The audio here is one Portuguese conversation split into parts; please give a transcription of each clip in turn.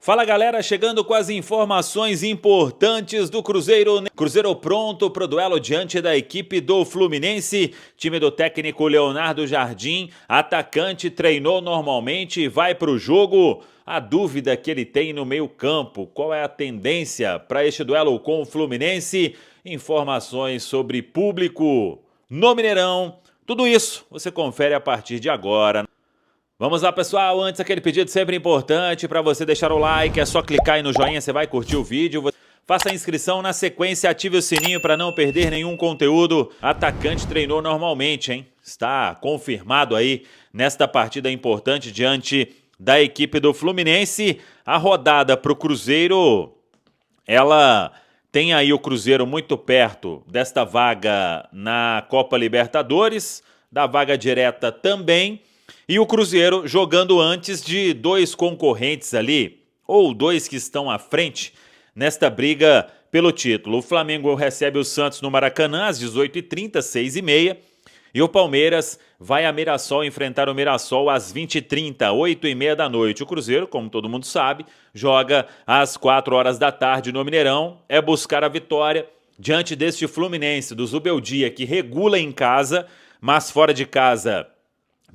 Fala galera, chegando com as informações importantes do Cruzeiro. Cruzeiro pronto para o duelo diante da equipe do Fluminense. Time do técnico Leonardo Jardim, atacante, treinou normalmente e vai para o jogo. A dúvida que ele tem no meio campo, qual é a tendência para este duelo com o Fluminense? Informações sobre público no Mineirão. Tudo isso você confere a partir de agora. Vamos lá, pessoal, antes aquele pedido sempre importante para você deixar o like, é só clicar aí no joinha, você vai curtir o vídeo. Faça a inscrição na sequência, ative o sininho para não perder nenhum conteúdo. Atacante treinou normalmente, hein? Está confirmado aí nesta partida importante diante da equipe do Fluminense. A rodada para o Cruzeiro, ela tem aí o Cruzeiro muito perto desta vaga na Copa Libertadores, da vaga direta também. E o Cruzeiro jogando antes de dois concorrentes ali, ou dois que estão à frente, nesta briga pelo título. O Flamengo recebe o Santos no Maracanã às 18h30, 6h30. E o Palmeiras vai a Mirassol enfrentar o Mirassol às 20h30, 8h30 da noite. O Cruzeiro, como todo mundo sabe, joga às 4h da tarde no Mineirão. É buscar a vitória diante deste Fluminense do Zubeldia, que regula em casa, mas fora de casa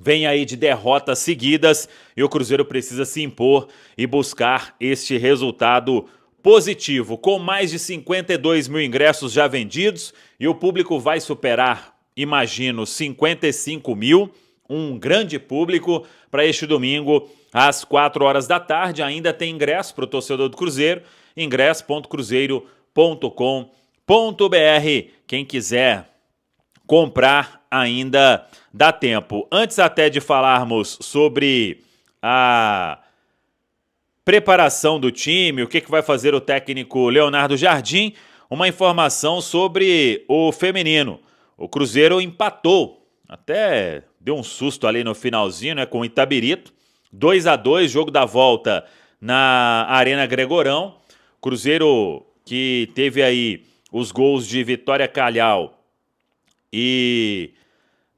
vem aí de derrotas seguidas e o Cruzeiro precisa se impor e buscar este resultado positivo. Com mais de 52 mil ingressos já vendidos e o público vai superar, imagino, 55 mil. Um grande público para este domingo às 4h da tarde. Ainda tem ingresso para o torcedor do Cruzeiro, ingresso.cruzeiro.com.br. Quem quiser comprar ainda dá tempo. Antes até de falarmos sobre a preparação do time, o que vai fazer o técnico Leonardo Jardim, uma informação sobre o feminino. O Cruzeiro empatou, até deu um susto ali no finalzinho, né, com o Itabirito. 2-2, jogo da volta na Arena Gregorão. Cruzeiro que teve aí os gols de Vitória Calhau e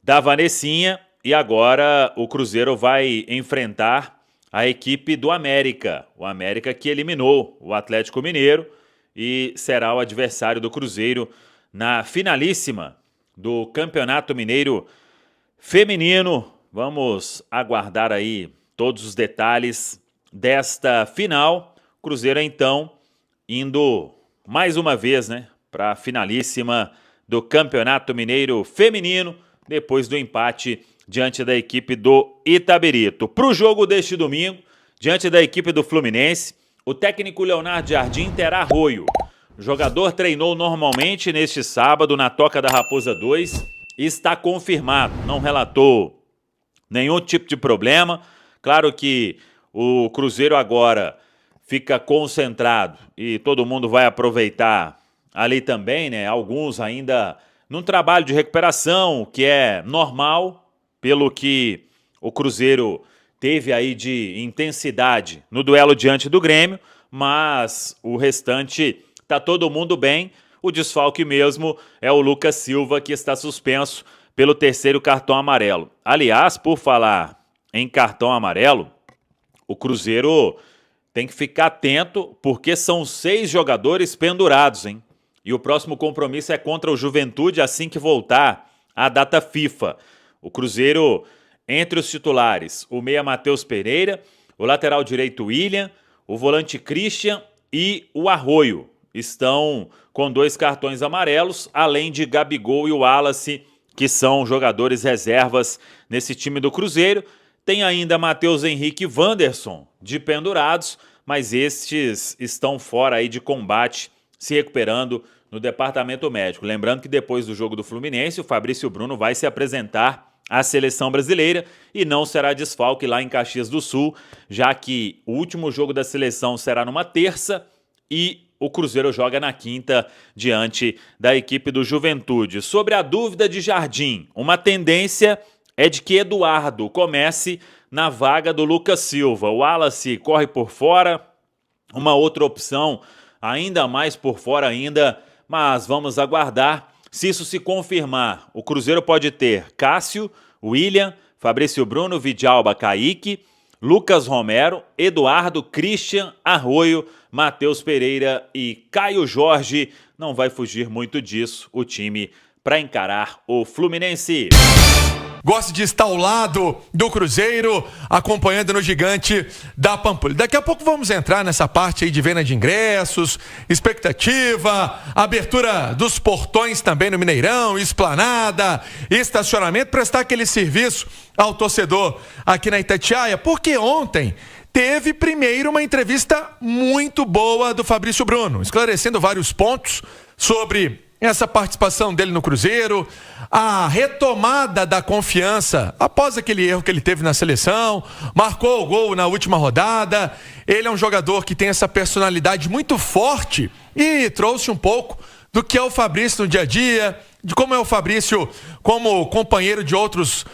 da Vanessinha, e agora o Cruzeiro vai enfrentar a equipe do América. O América que eliminou o Atlético Mineiro e será o adversário do Cruzeiro na finalíssima do Campeonato Mineiro Feminino. Vamos aguardar aí todos os detalhes desta final. Cruzeiro então indo mais uma vez, né, para a finalíssima do Campeonato Mineiro Feminino, depois do empate diante da equipe do Itabirito. Para o jogo deste domingo, diante da equipe do Fluminense, o técnico Leonardo Jardim terá Arroio. O jogador treinou normalmente neste sábado na Toca da Raposa 2 e está confirmado, não relatou nenhum tipo de problema. Claro que o Cruzeiro agora fica concentrado e todo mundo vai aproveitar ali também, né? Alguns ainda num trabalho de recuperação, que é normal, pelo que o Cruzeiro teve aí de intensidade no duelo diante do Grêmio, mas o restante tá todo mundo bem. O desfalque mesmo é o Lucas Silva, que está suspenso pelo terceiro cartão amarelo. Aliás, por falar em cartão amarelo, o Cruzeiro tem que ficar atento, porque são 6 jogadores pendurados, hein? E o próximo compromisso é contra o Juventude assim que voltar a data FIFA. O Cruzeiro, entre os titulares, o meia Matheus Pereira, o lateral direito William, o volante Christian e o Arroio estão com 2 cartões amarelos, além de Gabigol e o Wallace, que são jogadores reservas nesse time do Cruzeiro. Tem ainda Matheus Henrique e Wanderson de pendurados, mas estes estão fora aí de combate, se recuperando no departamento médico. Lembrando que depois do jogo do Fluminense, o Fabrício Bruno vai se apresentar à seleção brasileira e não será desfalque lá em Caxias do Sul, já que o último jogo da seleção será numa terça e o Cruzeiro joga na quinta diante da equipe do Juventude. Sobre a dúvida de Jardim, uma tendência é de que Eduardo comece na vaga do Lucas Silva. O Wallace corre por fora, uma outra opção ainda mais por fora ainda, mas vamos aguardar. Se isso se confirmar, o Cruzeiro pode ter Cássio, William, Fabrício Bruno, Vidalba, Kaique, Lucas Romero, Eduardo, Christian, Arroio, Matheus Pereira e Caio Jorge. Não vai fugir muito disso o time para encarar o Fluminense. Gosta de estar ao lado do Cruzeiro, acompanhando no Gigante da Pampulha. Daqui a pouco vamos entrar nessa parte aí de venda de ingressos, expectativa, abertura dos portões também no Mineirão, esplanada, estacionamento, prestar aquele serviço ao torcedor aqui na Itatiaia, porque ontem teve primeiro uma entrevista muito boa do Fabrício Bruno, esclarecendo vários pontos sobre essa participação dele no Cruzeiro, a retomada da confiança após aquele erro que ele teve na seleção, marcou o gol na última rodada. Ele é um jogador que tem essa personalidade muito forte e trouxe um pouco do que é o Fabrício no dia a dia, de como é o Fabrício como companheiro de outros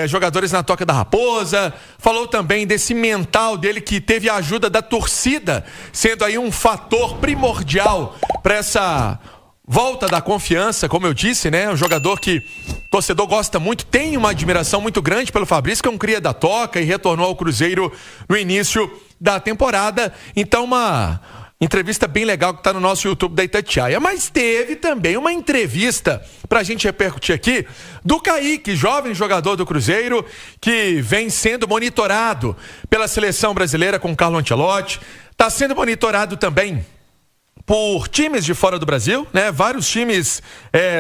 jogadores na Toca da Raposa. Falou também desse mental dele, que teve a ajuda da torcida, sendo aí um fator primordial para essa volta da confiança, como eu disse, né? Um jogador que o torcedor gosta muito, tem uma admiração muito grande pelo Fabrício, que é um cria da Toca e retornou ao Cruzeiro no início da temporada. Então, uma entrevista bem legal que está no nosso YouTube da Itatiaia. Mas teve também uma entrevista para a gente repercutir aqui do Kaique, jovem jogador do Cruzeiro, que vem sendo monitorado pela seleção brasileira com o Carlo Ancelotti. Está sendo monitorado também por times de fora do Brasil, né? Vários times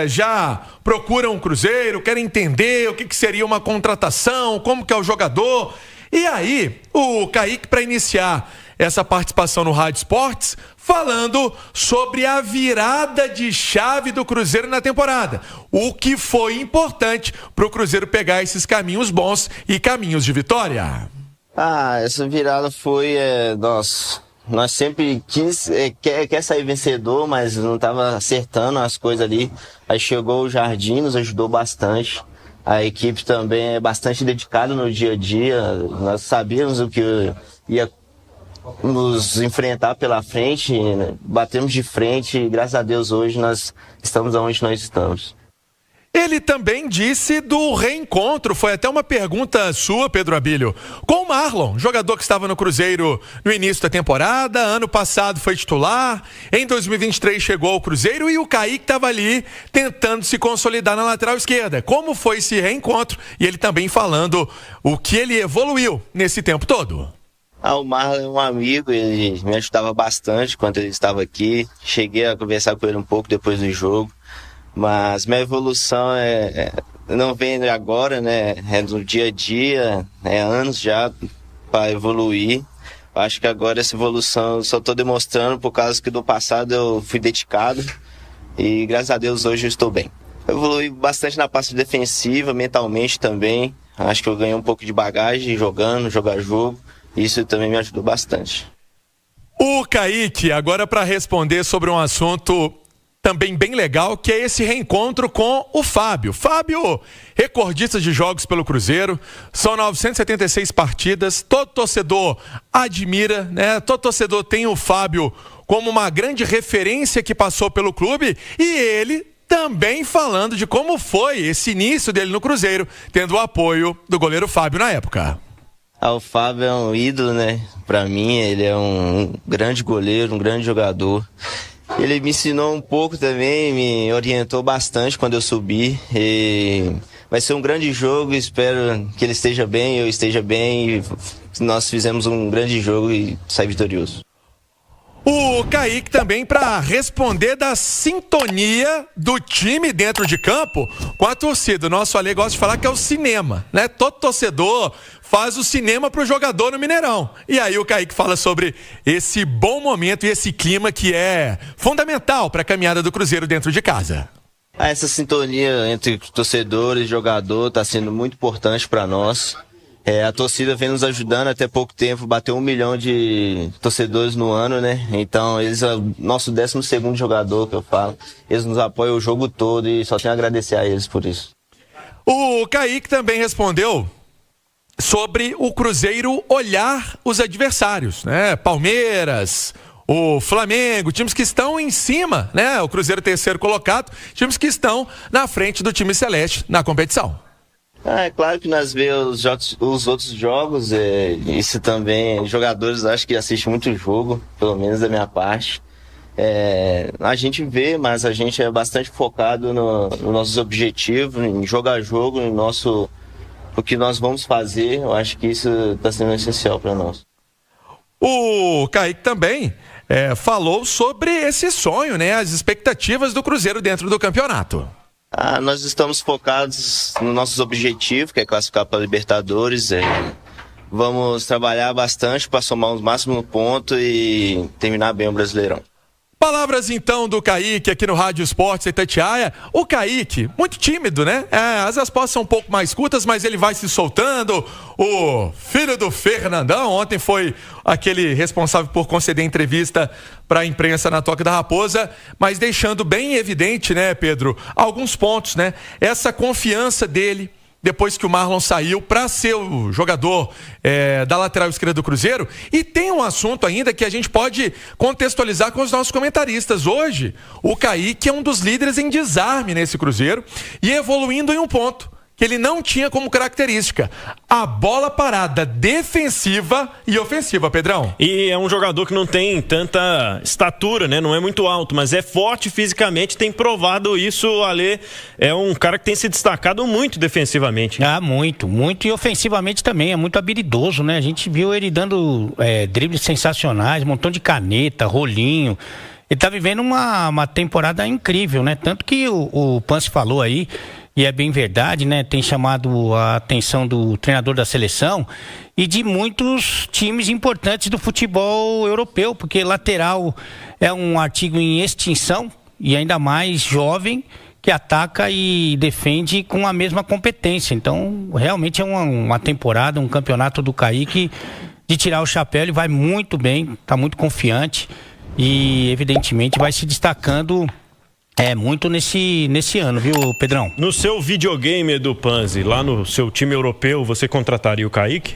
já procuram o Cruzeiro, querem entender o que seria uma contratação, como que é o jogador. E aí, o Kaique, para iniciar essa participação no Rádio Esportes, falando sobre a virada de chave do Cruzeiro na temporada. O que foi importante para o Cruzeiro pegar esses caminhos bons e caminhos de vitória. Essa virada foi... Nós sempre quer sair vencedor, mas não estava acertando as coisas ali. Aí chegou o Jardim, nos ajudou bastante. A equipe também é bastante dedicada no dia a dia. Nós sabíamos o que ia nos enfrentar pela frente, né? Batemos de frente e graças a Deus hoje nós estamos onde nós estamos. Ele também disse do reencontro, foi até uma pergunta sua, Pedro Abílio, com o Marlon, jogador que estava no Cruzeiro no início da temporada, ano passado foi titular, em 2023 chegou ao Cruzeiro e o Kaique estava ali tentando se consolidar na lateral esquerda. Como foi esse reencontro? E ele também falando o que ele evoluiu nesse tempo todo. O Marlon é um amigo, ele me ajudava bastante quando ele estava aqui, cheguei a conversar com ele um pouco depois do jogo. Mas minha evolução não vem agora, né? É no dia a dia, anos já para evoluir. Eu acho que agora essa evolução eu só estou demonstrando por causa que do passado eu fui dedicado e graças a Deus hoje eu estou bem. Eu evolui bastante na parte defensiva, mentalmente também. Acho que eu ganhei um pouco de bagagem jogando, jogar jogo. Isso também me ajudou bastante. O Kaique, agora para responder sobre um assunto também bem legal, que é esse reencontro com o Fábio. Fábio, recordista de jogos pelo Cruzeiro, são 976 partidas, todo torcedor admira, né? Todo torcedor tem o Fábio como uma grande referência que passou pelo clube, e ele também falando de como foi esse início dele no Cruzeiro, tendo o apoio do goleiro Fábio na época. O Fábio é um ídolo, né? Pra mim, ele é um grande goleiro, um grande jogador. Ele me ensinou um pouco também, me orientou bastante quando eu subi. E vai ser um grande jogo, espero que ele esteja bem, eu esteja bem. E nós fizemos um grande jogo e saímos vitorioso. O Kaique também para responder da sintonia do time dentro de campo com a torcida. O nosso Ale gosta de falar que é o cinema, né? Todo torcedor faz o cinema pro jogador no Mineirão. E aí o Kaique fala sobre esse bom momento e esse clima que é fundamental para a caminhada do Cruzeiro dentro de casa. Essa sintonia entre torcedores e jogador está sendo muito importante para nós. A torcida vem nos ajudando, até pouco tempo bateu 1 milhão de torcedores no ano, né? Então eles é o nosso 12º jogador, que eu falo. Eles nos apoiam o jogo todo e só tenho a agradecer a eles por isso. O Kaique também respondeu sobre o Cruzeiro olhar os adversários, né? Palmeiras, o Flamengo, times que estão em cima, né? O Cruzeiro terceiro colocado, times que estão na frente do time celeste na competição. É claro que nós vemos os outros jogos, isso também, jogadores acho que assistem muito jogo, pelo menos da minha parte. A gente vê, mas a gente é bastante focado nos nossos objetivos, em jogar jogo, o que nós vamos fazer. Eu acho que isso está sendo essencial para nós. O Kaique também falou sobre esse sonho, né? As expectativas do Cruzeiro dentro do campeonato. Nós estamos focados nos nossos objetivos, que é classificar para a Libertadores. Vamos trabalhar bastante para somar os máximos pontos e terminar bem o Brasileirão. Palavras então do Kaique aqui no Rádio Esportes Itatiaia. O Kaique, muito tímido, né? As respostas são um pouco mais curtas, mas ele vai se soltando. O filho do Fernandão, ontem foi aquele responsável por conceder entrevista para a imprensa na Toca da Raposa, mas deixando bem evidente, né, Pedro, alguns pontos, né? Essa confiança dele, depois que o Marlon saiu, para ser o jogador da lateral esquerda do Cruzeiro. E tem um assunto ainda que a gente pode contextualizar com os nossos comentaristas. Hoje, o Kaique é um dos líderes em desarme nesse Cruzeiro e evoluindo em um ponto que ele não tinha como característica: a bola parada defensiva e ofensiva, Pedrão. E é um jogador que não tem tanta estatura, né? Não é muito alto, mas é forte fisicamente, tem provado isso, Ale. É um cara que tem se destacado muito defensivamente. Muito, muito. E ofensivamente também, é muito habilidoso, né? A gente viu ele dando dribles sensacionais, um montão de caneta, rolinho. Ele tá vivendo uma temporada incrível, né? Tanto que o Pance falou aí, e é bem verdade, né? Tem chamado a atenção do treinador da seleção e de muitos times importantes do futebol europeu, porque lateral é um artigo em extinção e ainda mais jovem, que ataca e defende com a mesma competência. Então, realmente é uma temporada, um campeonato do Kaique de tirar o chapéu. Ele vai muito bem, está muito confiante e, evidentemente, vai se destacando muito nesse ano, viu, Pedrão? No seu videogame do Panzi, lá no seu time europeu, você contrataria o Kaique?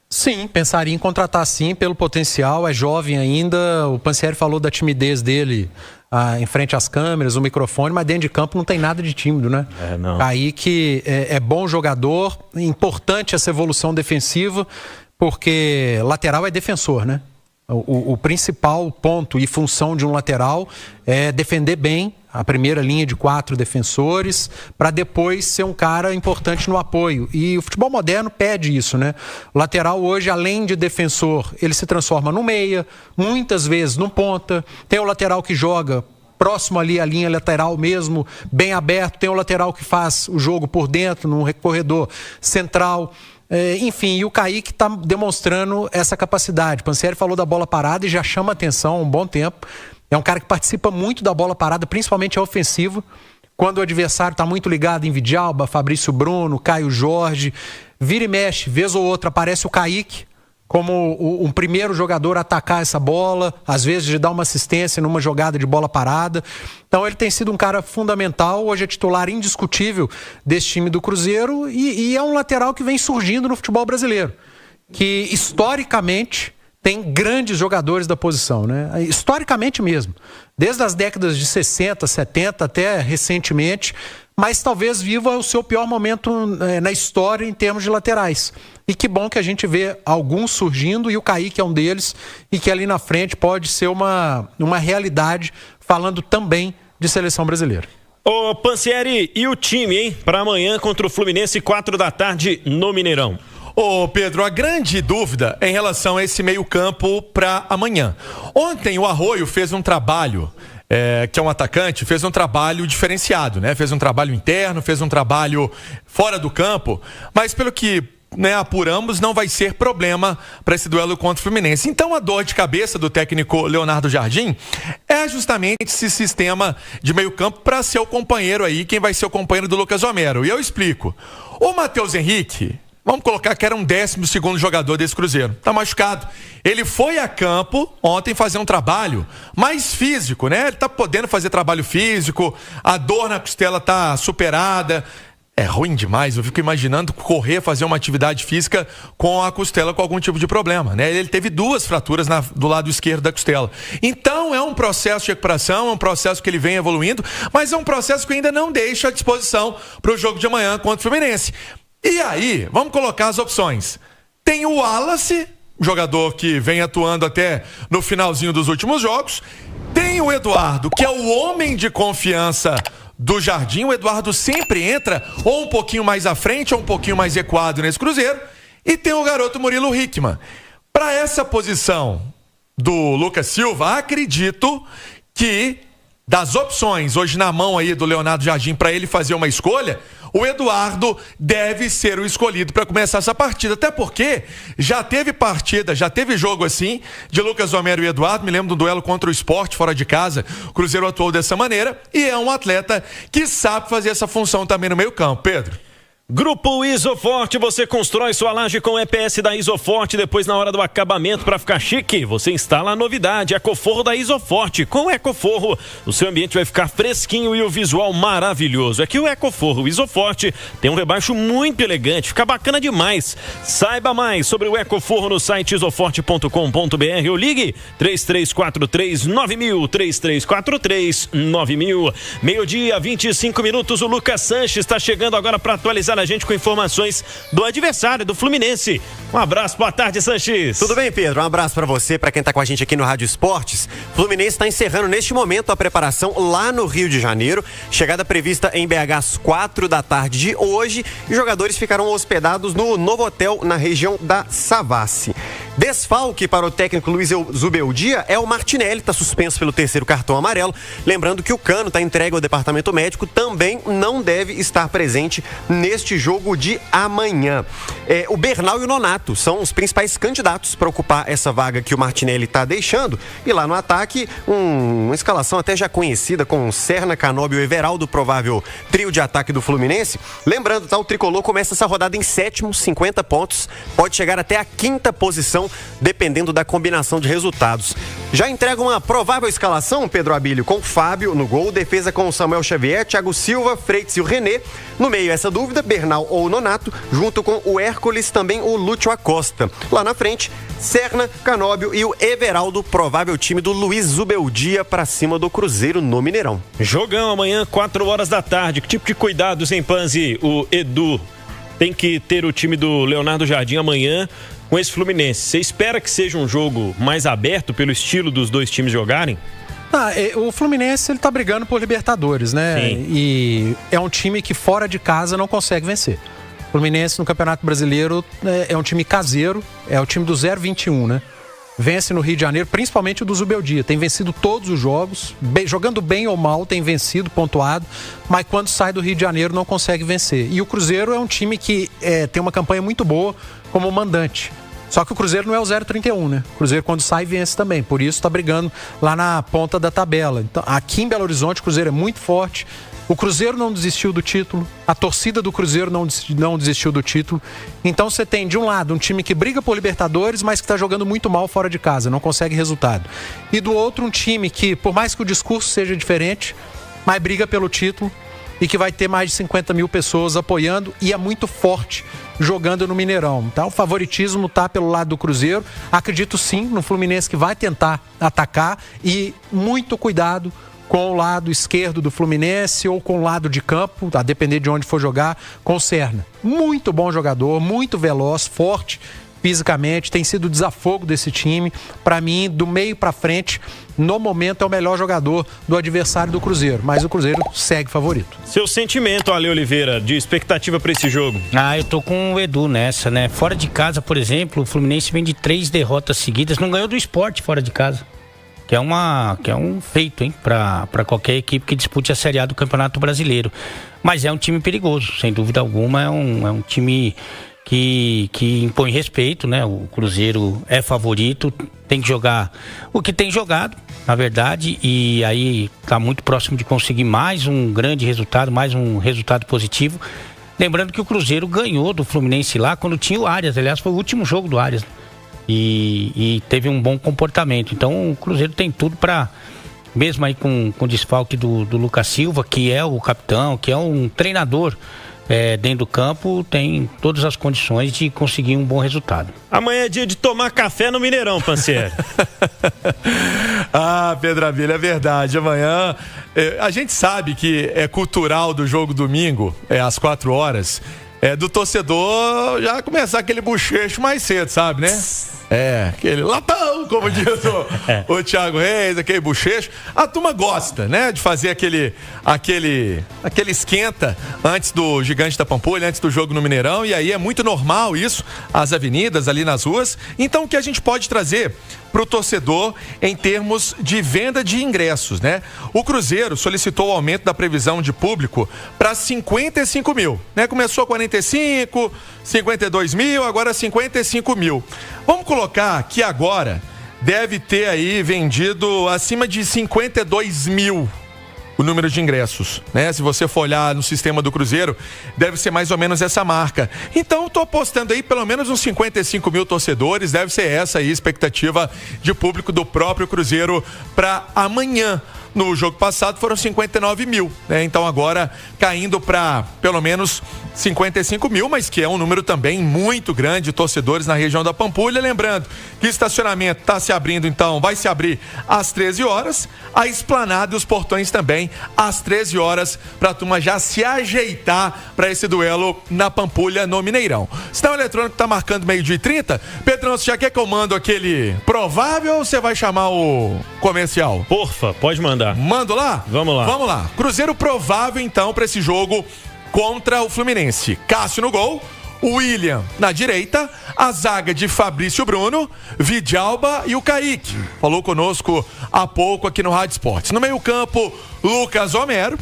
Sim, pensaria em contratar sim, pelo potencial, é jovem ainda. O Pansieri falou da timidez dele em frente às câmeras, o microfone, mas dentro de campo não tem nada de tímido, né? Não. Kaique é bom jogador, importante essa evolução defensiva, porque lateral é defensor, né? O principal ponto e função de um lateral é defender bem a primeira linha de 4 defensores, para depois ser um cara importante no apoio. E o futebol moderno pede isso, né? O lateral hoje, além de defensor, ele se transforma no meia, muitas vezes no ponta. Tem o lateral que joga próximo ali à linha lateral mesmo, bem aberto. Tem o lateral que faz o jogo por dentro, num corredor central. Enfim, e o Kaique está demonstrando essa capacidade. O Pansieri falou da bola parada e já chama atenção há um bom tempo. É um cara que participa muito da bola parada, principalmente a ofensiva. Quando o adversário está muito ligado em Vidalba, Fabrício Bruno, Caio Jorge, vira e mexe, vez ou outra aparece o Kaique como um primeiro jogador a atacar essa bola, às vezes de dar uma assistência numa jogada de bola parada. Então ele tem sido um cara fundamental, hoje é titular indiscutível desse time do Cruzeiro e é um lateral que vem surgindo no futebol brasileiro, que historicamente tem grandes jogadores da posição, né? Historicamente mesmo, desde as décadas de 60, 70 até recentemente, mas talvez viva o seu pior momento na história em termos de laterais. E que bom que a gente vê alguns surgindo e o Kaique é um deles e que ali na frente pode ser uma realidade, falando também de seleção brasileira. Ô Pansieri, e o time, hein? Para amanhã contra o Fluminense, 4h no Mineirão. Ô Pedro, a grande dúvida é em relação a esse meio-campo para amanhã. Ontem o Arroio fez um trabalho, que é um atacante, fez um trabalho diferenciado, né? Fez um trabalho interno, fez um trabalho fora do campo, mas pelo que apuramos, não vai ser problema para esse duelo contra o Fluminense. Então a dor de cabeça do técnico Leonardo Jardim é justamente esse sistema de meio campo para ser o companheiro aí, quem vai ser o companheiro do Lucas Romero. E eu explico. O Matheus Henrique, vamos colocar que era um 12º jogador desse Cruzeiro. Tá machucado. Ele foi a campo ontem fazer um trabalho mais físico, né? Ele tá podendo fazer trabalho físico, a dor na costela tá superada. É ruim demais, eu fico imaginando correr, fazer uma atividade física com a costela com algum tipo de problema, né? Ele teve 2 fraturas do lado esquerdo da costela. Então é um processo de recuperação, é um processo que ele vem evoluindo, mas é um processo que ainda não deixa à disposição para o jogo de amanhã contra o Fluminense. E aí, vamos colocar as opções. Tem o Wallace, jogador que vem atuando até no finalzinho dos últimos jogos. Tem o Eduardo, que é o homem de confiança do Jardim. O Eduardo sempre entra ou um pouquinho mais à frente ou um pouquinho mais recuado nesse Cruzeiro. E tem o garoto Murilo Hickman. Para essa posição do Lucas Silva, acredito que das opções hoje na mão aí do Leonardo Jardim para ele fazer uma escolha, o Eduardo deve ser o escolhido para começar essa partida, até porque já teve jogo assim, de Lucas Homero e Eduardo. Me lembro do duelo contra o Sport fora de casa. O Cruzeiro atuou dessa maneira e é um atleta que sabe fazer essa função também no meio campo. Pedro. Grupo Isoforte, você constrói sua laje com EPS da Isoforte. Depois, na hora do acabamento, para ficar chique, você instala a novidade, Ecoforro da Isoforte. Com o Ecoforro, o seu ambiente vai ficar fresquinho e o visual maravilhoso. É que o Ecoforro Isoforte tem um rebaixo muito elegante, fica bacana demais. Saiba mais sobre o Ecoforro no site isoforte.com.br ou ligue 3343-9000, 3343-9000. Meio-dia, 25 minutos, o Lucas Sanches está chegando agora para atualizar a gente com informações do adversário, do Fluminense. Um abraço, boa tarde, Sanches. Tudo bem, Pedro? Um abraço pra você, pra quem tá com a gente aqui no Rádio Esportes. Fluminense está encerrando neste momento a preparação lá no Rio de Janeiro. Chegada prevista em BH às 4 da tarde de hoje. E os jogadores ficarão hospedados no novo hotel na região da Savassi. Desfalque para o técnico Luiz Zubeldia é o Martinelli, está suspenso pelo 3º cartão amarelo. Lembrando que o Cano está entregue ao departamento médico, também não deve estar presente neste jogo de amanhã. O Bernal e o Nonato são os principais candidatos para ocupar essa vaga que o Martinelli está deixando. E lá no ataque, uma escalação até já conhecida com Serna, Canóbio e Everaldo, provável trio de ataque do Fluminense. Lembrando, tá, o Tricolor começa essa rodada em 7º, 50 pontos, pode chegar até a 5ª posição, dependendo da combinação de resultados. Já entrega uma provável escalação, Pedro Abílio, com Fábio no gol, defesa com Samuel Xavier, Thiago Silva, Freitas e o René. No meio, essa dúvida, Bernal ou Nonato, junto com o Hércules, também o Lúcio Acosta. Lá na frente, Serna, Canóbio e o Everaldo, provável time do Luiz Zubeldia para cima do Cruzeiro no Mineirão. Jogão amanhã, 4 horas da tarde. Que tipo de cuidados, hein, Panzi? O Edu tem que ter o time do Leonardo Jardim amanhã com esse Fluminense. Você espera que seja um jogo mais aberto pelo estilo dos dois times jogarem? O Fluminense, ele tá brigando por Libertadores, né? Sim. E é um time que fora de casa não consegue vencer. O Fluminense no Campeonato Brasileiro é um time caseiro, é o time do 0-21, né? Vence no Rio de Janeiro, principalmente o do Zubeldia. Tem vencido todos os jogos, jogando bem ou mal, tem vencido, pontuado, mas quando sai do Rio de Janeiro não consegue vencer. E o Cruzeiro é um time que tem uma campanha muito boa como mandante. Só que o Cruzeiro não é o 0-31, né? O Cruzeiro quando sai vence também, por isso tá brigando lá na ponta da tabela. Então, aqui em Belo Horizonte o Cruzeiro é muito forte. O Cruzeiro não desistiu do título, a torcida do Cruzeiro não desistiu do título. Então você tem, de um lado, um time que briga por Libertadores, mas que está jogando muito mal fora de casa, não consegue resultado. E do outro, um time que, por mais que o discurso seja diferente, mas briga pelo título e que vai ter mais de 50 mil pessoas apoiando e é muito forte jogando no Mineirão. Então o favoritismo está pelo lado do Cruzeiro. Acredito sim no Fluminense que vai tentar atacar e muito cuidado com o lado esquerdo do Fluminense ou com o lado de campo, a depender de onde for jogar, com o Serna. Muito bom jogador, muito veloz, forte fisicamente, tem sido o desafogo desse time. Para mim, do meio para frente, no momento é o melhor jogador do adversário do Cruzeiro, mas o Cruzeiro segue favorito. Seu sentimento, Ale Oliveira, de expectativa para esse jogo? Eu tô com o Edu nessa, né? Fora de casa, por exemplo, o Fluminense vem de 3 derrotas seguidas, não ganhou do Sport fora de casa. Que é um feito, hein, para qualquer equipe que dispute a Série A do Campeonato Brasileiro. Mas é um time perigoso, sem dúvida alguma, é um time que impõe respeito, né? O Cruzeiro é favorito, tem que jogar o que tem jogado, na verdade, e aí está muito próximo de conseguir mais um grande resultado, mais um resultado positivo. Lembrando que o Cruzeiro ganhou do Fluminense lá quando tinha o Arias, aliás, foi o último jogo do Arias, e teve um bom comportamento. Então o Cruzeiro tem tudo para, mesmo aí com o desfalque do Lucas Silva, que é o capitão, que é um treinador dentro do campo, tem todas as condições de conseguir um bom resultado. Amanhã é dia de tomar café no Mineirão, Pansieri. Pedro Abílio, é verdade. Amanhã, a gente sabe que é cultural do jogo domingo, às 4 horas, do torcedor já começar aquele bochecho mais cedo, sabe, né? Aquele latão, como diz o Thiago Reis, aquele bochecho. A turma gosta, né, de fazer aquele esquenta antes do Gigante da Pampulha, antes do jogo no Mineirão, e aí é muito normal isso, as avenidas ali nas ruas. Então, o que a gente pode trazer para o torcedor em termos de venda de ingressos, né? O Cruzeiro solicitou o aumento da previsão de público para 55 mil, né? Começou 45, 52 mil, agora 55 mil. Vamos colocar que agora deve ter aí vendido acima de 52 mil o número de ingressos, né? Se você for olhar no sistema do Cruzeiro, deve ser mais ou menos essa marca. Então, estou apostando aí pelo menos uns 55 mil torcedores, deve ser essa aí a expectativa de público do próprio Cruzeiro para amanhã. No jogo passado foram 59 mil, né? Então agora caindo para pelo menos 55 mil, mas que é um número também muito grande de torcedores na região da Pampulha. Lembrando que o estacionamento está se abrindo, então vai se abrir às 13 horas, a esplanada e os portões também às 13 horas, para a turma já se ajeitar para esse duelo na Pampulha, no Mineirão. Sinal eletrônico está marcando 12h30. Pedrão, você já quer que eu mando aquele provável ou você vai chamar o comercial? Porfa, pode mandar. Mando lá? Vamos lá. Vamos lá. Cruzeiro provável, então, para esse jogo contra o Fluminense. Cássio no gol, William na direita, a zaga de Fabrício Bruno, Vidalba e o Kaique. Falou conosco há pouco aqui no Rádio Esportes. No meio-campo, Lucas Homero,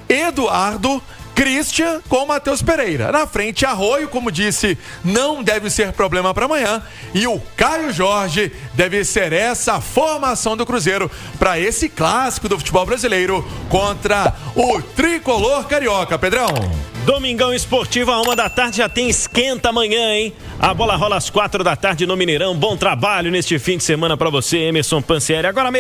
Eduardo, Christian com Matheus Pereira. Na frente, Arroio, como disse, não deve ser problema para amanhã. E o Caio Jorge deve ser essa formação do Cruzeiro para esse clássico do futebol brasileiro contra o tricolor carioca. Pedrão. Domingão Esportivo, 13h, já tem esquenta amanhã, hein? A bola rola às 4 da tarde no Mineirão. Bom trabalho neste fim de semana para você, Emerson Pansieri. Agora